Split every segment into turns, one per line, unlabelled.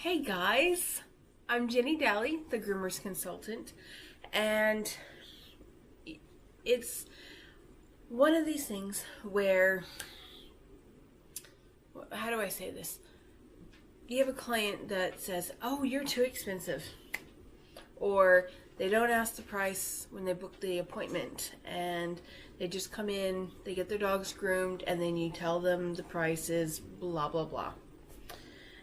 Hey guys, I'm Jenny Daly, the groomers consultant, and it's one of these things where, how do I say this? You have a client that says, "Oh, you're too expensive," or they don't ask the price when they book the appointment, and they just come in, they get their dogs groomed, and then you tell them the price is blah blah blah,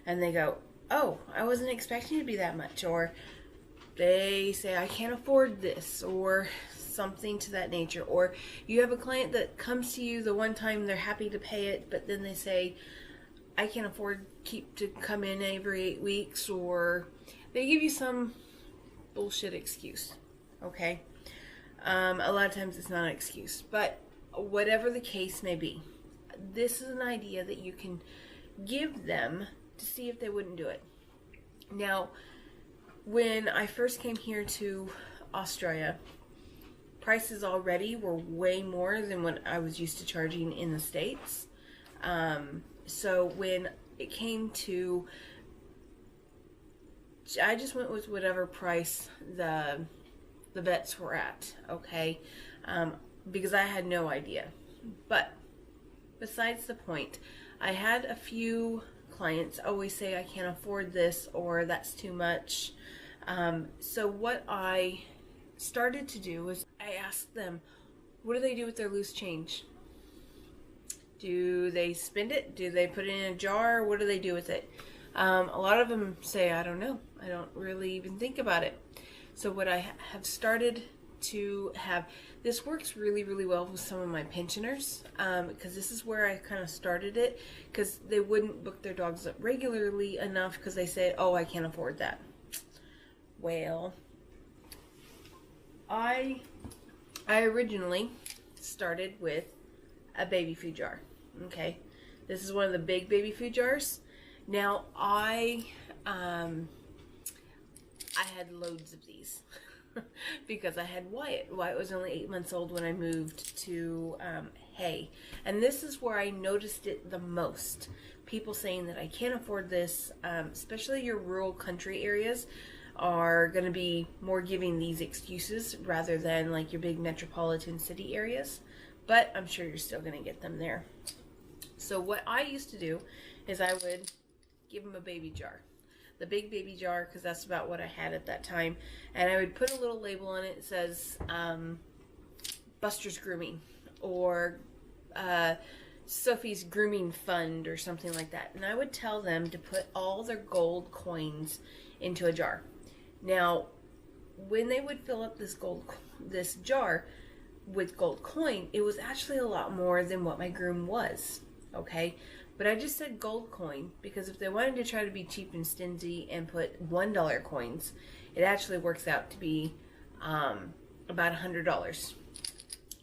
and they go, "Oh, I wasn't expecting it to be that much," or they say, "I can't afford this," or something to that nature. Or you have a client that comes to you the one time, they're happy to pay it, but then they say, "I can't afford to come in every 8 weeks," or they give you some bullshit excuse. Okay, a lot of times it's not an excuse, but whatever the case may be, this is an idea that you can give them to see if they wouldn't do it. Now, when I first came here to Australia, prices already were way more than what I was used to charging in the States. So when it came to, I just went with whatever price the vets were at, okay? Because I had no idea. But besides the point, I had a few clients always say, "I can't afford this," or "That's too much." So what I started to do was I asked them, what do they do with their loose change? Do they spend it? Do they put it in a jar? What do they do with it? A lot of them say, "I don't know. I don't really even think about it." So what I have started to have, this works really, really well with some of my pensioners, because this is where I kind of started it, because they wouldn't book their dogs up regularly enough because they said, "Oh, I can't afford that." Well, I originally started with a baby food jar. Okay, this is one of the big baby food jars. Now I had loads of these because I had Wyatt. Wyatt was only 8 months old when I moved to Hay, and this is where I noticed it the most. People saying that I can't afford this, especially your rural country areas are going to be more giving these excuses rather than like your big metropolitan city areas, but I'm sure you're still going to get them there. So what I used to do is I would give them a baby jar, the big baby jar, because that's about what I had at that time, and I would put a little label on it that says Buster's Grooming, or Sophie's Grooming Fund, or something like that, and I would tell them to put all their gold coins into a jar. Now, when they would fill up this jar with gold coin, it was actually a lot more than what my groom was, okay? But I just said gold coin because if they wanted to try to be cheap and stingy and put $1 coins, it actually works out to be about $100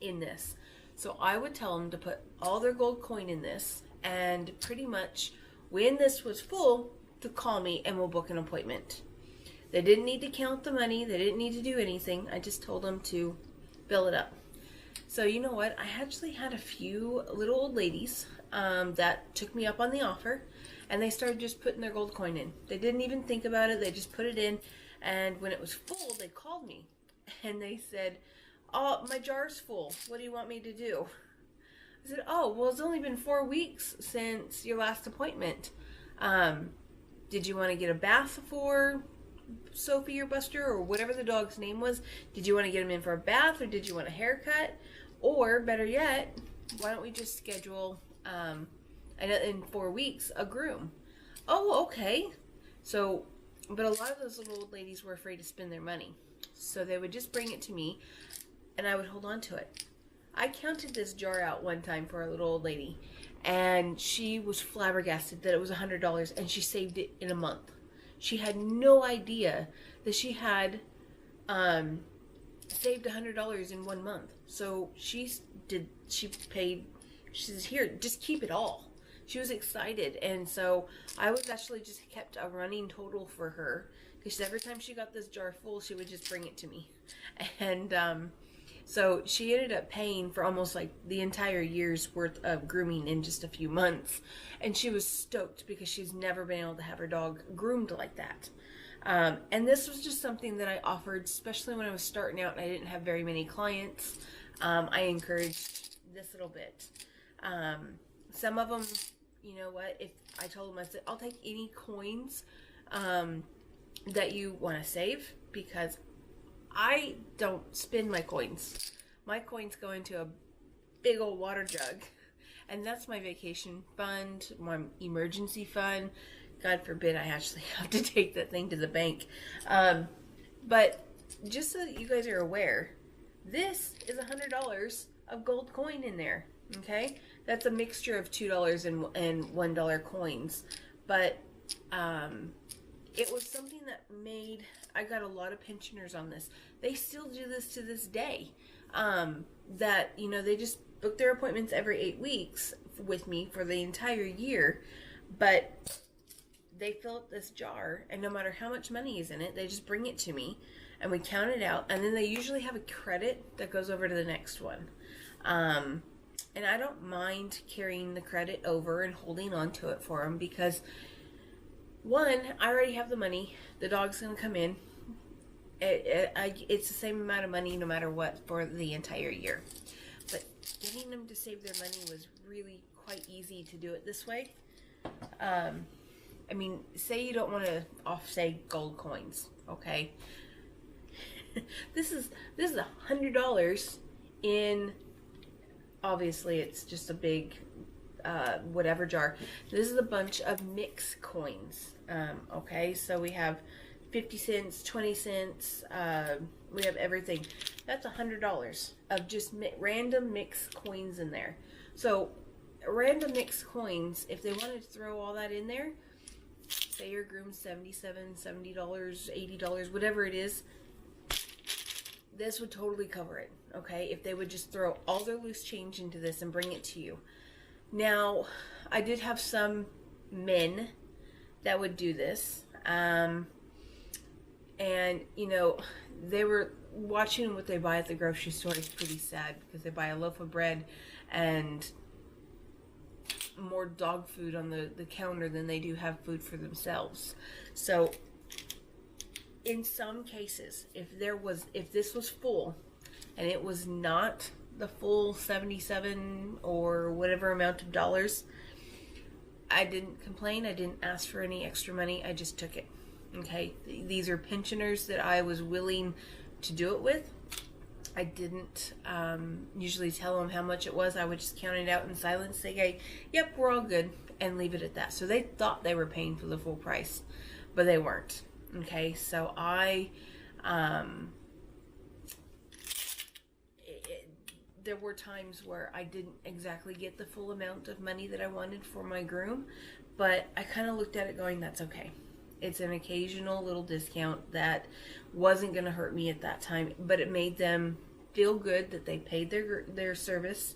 in this. So I would tell them to put all their gold coin in this, and pretty much when this was full, to call me and we'll book an appointment. They didn't need to count the money. They didn't need to do anything. I just told them to fill it up. So you know what? I actually had a few little old ladies that took me up on the offer, and they started just putting their gold coin in. They didn't even think about it. They just put it in, and when it was full, they called me, and they said, "Oh, my jar's full. What do you want me to do?" I said, "Oh, well, it's only been 4 weeks since your last appointment. Did you want to get a bath for Sophie or Buster or whatever the dog's name was? Did you want to get him in for a bath, or did you want a haircut? Or better yet, why don't we just schedule in 4 weeks a groom?" "Oh, okay." So, but a lot of those little old ladies were afraid to spend their money, so they would just bring it to me, and I would hold on to it. I counted this jar out one time for a little old lady, and she was flabbergasted that it was $100, and she saved it in a month. She had no idea that she had saved $100 in 1 month. So she paid, she says, "Here, just keep it all." She was excited, and so I was actually just kept a running total for her, because every time she got this jar full, she would just bring it to me. And So she ended up paying for almost like the entire year's worth of grooming in just a few months. And she was stoked because she's never been able to have her dog groomed like that. And this was just something that I offered, especially when I was starting out and I didn't have very many clients. I encouraged this little bit. Some of them, you know what, if I told them, I said, I'll take any coins that you want to save, because I don't spend my coins. My coins go into a big old water jug, and that's my vacation fund, my emergency fund. God forbid I actually have to take that thing to the bank. But just so that you guys are aware, this is $100 of gold coin in there. Okay, that's a mixture of $2 and $1 coins, but it was something that made, I got a lot of pensioners on this. They still do this to this day. That, you know, they just book their appointments every 8 weeks with me for the entire year, but they fill up this jar, and no matter how much money is in it, they just bring it to me, and we count it out, and then they usually have a credit that goes over to the next one. And I don't mind carrying the credit over and holding on to it for them, because one, I already have the money. The dog's going to come in. It's the same amount of money no matter what for the entire year. But getting them to save their money was really quite easy to do it this way. I mean, say you don't want to say gold coins, okay? This is $100 in, obviously it's just a big whatever jar. This is a bunch of mix coins. Okay, so we have 50 cents, 20 cents, we have everything. That's $100 of just random mix coins in there. So random mix coins, if they wanted to throw all that in there, say your groom's $77, $70, $80, whatever it is, this would totally cover it, okay? If they would just throw all their loose change into this and bring it to you. Now, I did have some men that would do this. And, you know, they were watching what they buy at the grocery store is pretty sad, because they buy a loaf of bread and more dog food on the counter than they do have food for themselves. So in some cases, if this was full and it was not the full 77 or whatever amount of dollars, I didn't complain. I didn't ask for any extra money. I just took it. Okay, these are pensioners that I was willing to do it with. I didn't usually tell them how much it was. I would just count it out in silence, say, hey, yep, we're all good, and leave it at that. So they thought they were paying for the full price, but they weren't. Okay, so there were times where I didn't exactly get the full amount of money that I wanted for my groom, but I kind of looked at it going, that's okay. It's an occasional little discount that wasn't going to hurt me at that time, but it made them feel good that they paid their service,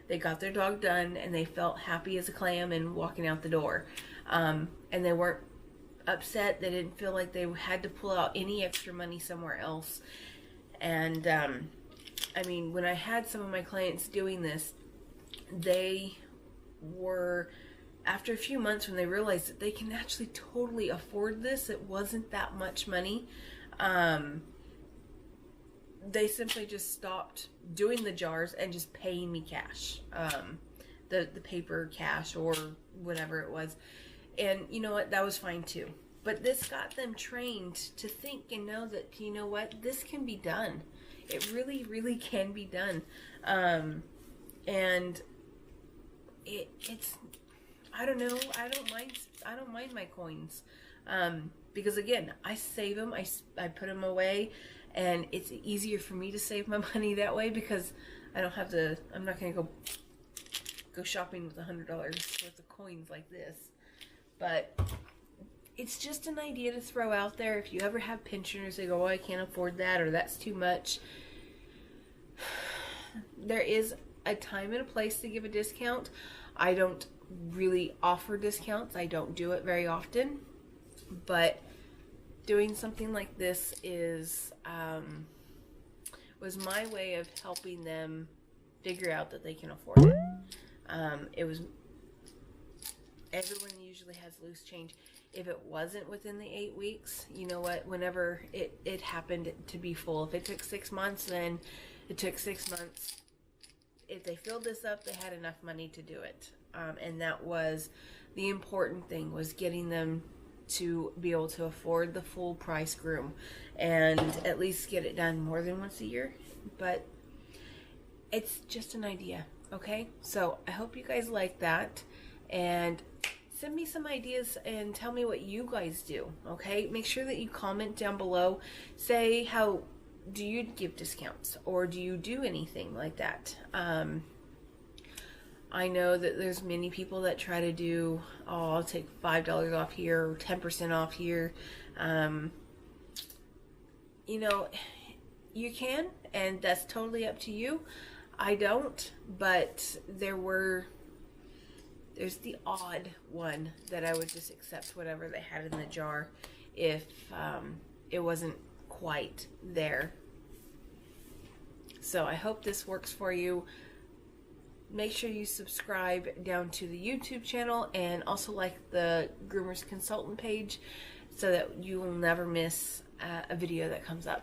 they got their dog done, and they felt happy as a clam and walking out the door. And they weren't upset. They didn't feel like they had to pull out any extra money somewhere else. And I mean, when I had some of my clients doing this, they were, after a few months, when they realized that they can actually totally afford this, it wasn't that much money, they simply just stopped doing the jars and just paying me cash, the paper cash or whatever it was. And you know what, that was fine too. But this got them trained to think and know that, you know what, this can be done. It really, really can be done. And it's, I don't know, I don't mind my coins. Because again, I save them, I put them away, and it's easier for me to save my money that way, because I don't have to, I'm not going to go shopping with $100 worth of coins like this. But it's just an idea to throw out there. If you ever have pensioners that go, oh, I can't afford that, or that's too much, there is a time and a place to give a discount. I don't really offer discounts. I don't do it very often, but doing something like this is was my way of helping them figure out that they can afford it. It was, everyone usually has loose change. If it wasn't within the 8 weeks, you know what, whenever it happened to be full, if it took 6 months, then it took 6 months. If they filled this up, they had enough money to do it. And that was the important thing, was getting them to be able to afford the full price groom and at least get it done more than once a year. But it's just an idea, okay? So I hope you guys like that, and send me some ideas and tell me what you guys do, okay? Make sure that you comment down below. Say, how do you give discounts, or do you do anything like that? I know that there's many people that try to do, oh, I'll take $5 off here, or 10% off here. You know, you can, and that's totally up to you. I don't, but there's the odd one that I would just accept whatever they had in the jar if it wasn't quite there. So I hope this works for you. Make sure you subscribe down to the YouTube channel, and also like the Groomers Consultant page so that you will never miss a video that comes up.